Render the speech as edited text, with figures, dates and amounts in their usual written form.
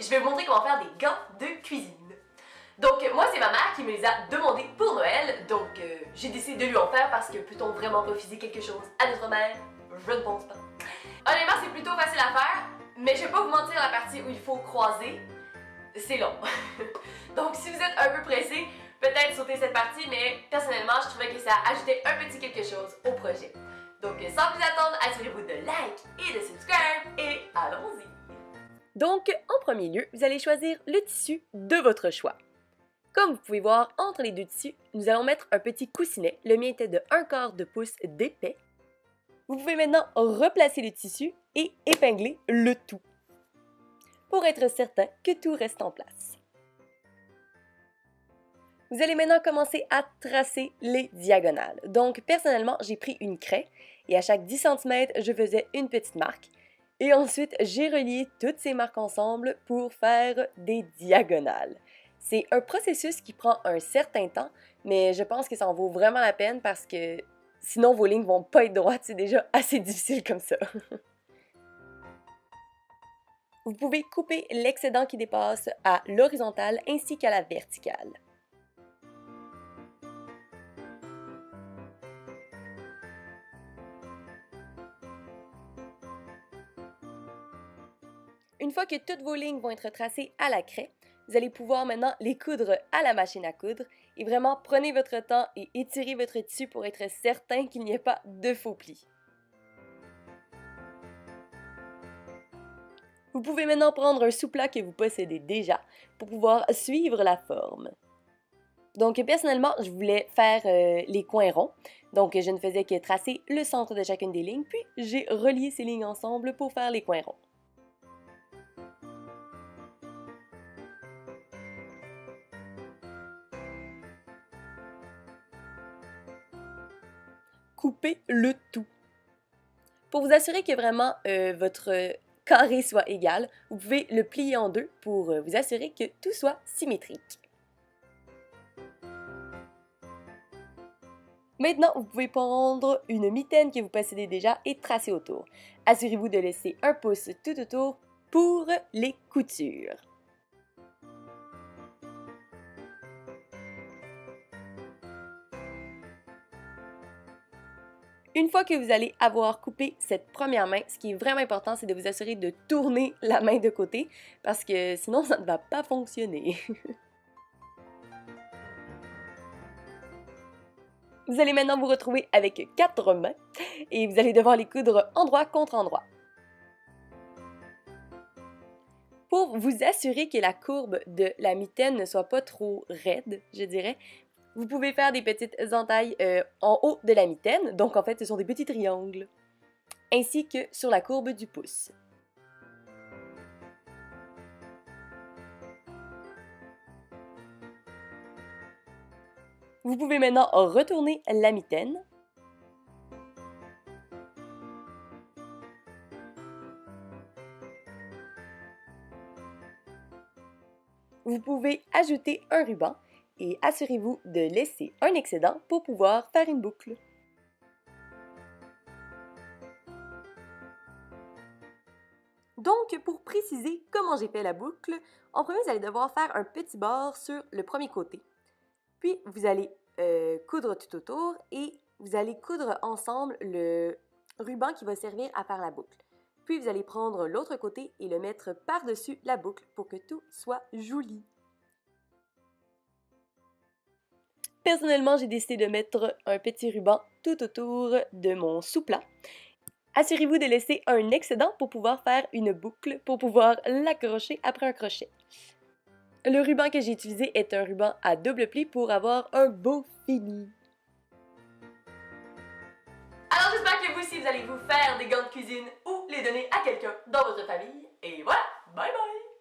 je vais vous montrer comment faire des gants de cuisine. Donc moi c'est ma mère qui me les a demandés pour Noël, donc j'ai décidé de lui en faire parce que peut-on vraiment refuser quelque chose à notre mère? Je ne pense pas. Honnêtement c'est plutôt facile à faire, mais je vais pas vous mentir, la partie où il faut croiser, c'est long. Donc si vous êtes un peu pressé, peut-être sauter cette partie, mais personnellement je trouvais que ça ajoutait un petit quelque chose au projet. Donc sans plus attendre, assurez-vous de like et de subscribe et allons-y! Donc, en premier lieu, vous allez choisir le tissu de votre choix. Comme vous pouvez voir, entre les deux tissus, nous allons mettre un petit coussinet. Le mien était de 1/4 de pouce d'épais. Vous pouvez maintenant replacer le tissu et épingler le tout pour être certain que tout reste en place. Vous allez maintenant commencer à tracer les diagonales. Donc, personnellement, j'ai pris une craie et à chaque 10 cm, je faisais une petite marque. Et ensuite, j'ai relié toutes ces marques ensemble pour faire des diagonales. C'est un processus qui prend un certain temps, mais je pense que ça en vaut vraiment la peine parce que sinon vos lignes vont pas être droites, c'est déjà assez difficile comme ça. Vous pouvez couper l'excédent qui dépasse à l'horizontale ainsi qu'à la verticale. Une fois que toutes vos lignes vont être tracées à la craie, vous allez pouvoir maintenant les coudre à la machine à coudre et vraiment prenez votre temps et étirez votre tissu pour être certain qu'il n'y ait pas de faux plis. Vous pouvez maintenant prendre un sous-plat que vous possédez déjà pour pouvoir suivre la forme. Donc personnellement, je voulais faire les coins ronds, donc je ne faisais que tracer le centre de chacune des lignes, puis j'ai relié ces lignes ensemble pour faire les coins ronds. Coupez le tout. Pour vous assurer que vraiment votre carré soit égal, vous pouvez le plier en deux pour vous assurer que tout soit symétrique. Maintenant, vous pouvez prendre une mitaine que vous possédez déjà et tracer autour. Assurez-vous de laisser un pouce tout autour pour les coutures. Une fois que vous allez avoir coupé cette première main, ce qui est vraiment important, c'est de vous assurer de tourner la main de côté parce que sinon ça ne va pas fonctionner. Vous allez maintenant vous retrouver avec 4 mains et vous allez devoir les coudre endroit contre endroit. Pour vous assurer que la courbe de la mitaine ne soit pas trop raide, je dirais, vous pouvez faire des petites entailles en haut de la mitaine, donc en fait ce sont des petits triangles, ainsi que sur la courbe du pouce. Vous pouvez maintenant retourner la mitaine. Vous pouvez ajouter un ruban et assurez-vous de laisser un excédent pour pouvoir faire une boucle. Donc, pour préciser comment j'ai fait la boucle, en premier, vous allez devoir faire un petit bord sur le premier côté. Puis, vous allez coudre tout autour et vous allez coudre ensemble le ruban qui va servir à faire la boucle. Puis, vous allez prendre l'autre côté et le mettre par-dessus la boucle pour que tout soit joli. Personnellement, j'ai décidé de mettre un petit ruban tout autour de mon sous-plat. Assurez-vous de laisser un excédent pour pouvoir faire une boucle, pour pouvoir l'accrocher après un crochet. Le ruban que j'ai utilisé est un ruban à double pli pour avoir un beau fini. Alors j'espère que vous aussi vous allez vous faire des gants de cuisine ou les donner à quelqu'un dans votre famille. Et voilà, bye bye!